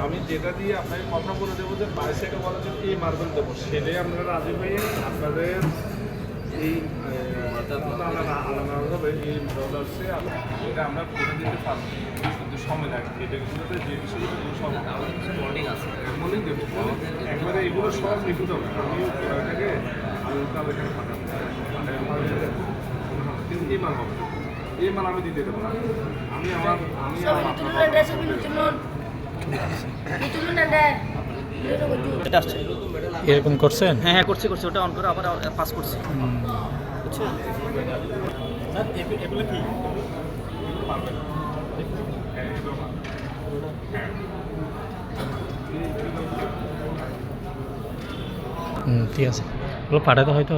আমি যেটা দিয়ে আপনাকে কথা বলে দেবো যে বাইসাইডে বলার জন্য এই মার্বেল দেবো, সেটাই আপনারা রাজি হয়ে আপনাদের এই আলাদা হবে এই ডলার্সে এটা আমরা করে দিতে পারবো, কিন্তু সময় লাগে। এটা কিন্তু যে বিষয়গুলো সব মর্নিং আছে মনেই দেবো একবারে এগুলো সব লিখে দেবো। আমি এটাকে কাল এখানে পাঠাবো, কিন্তু এই মাল হবে, এই মাল আমি দিতে দেবো না। আমি আমার এটা আসছে। এরকম করছেন? হ্যাঁ হ্যাঁ করছি ওটা অন করে আবার পাস করছি, বুঝছো? এগুলো কি ঠিক আছে, ওগুলো পাঠাতে হয়তো।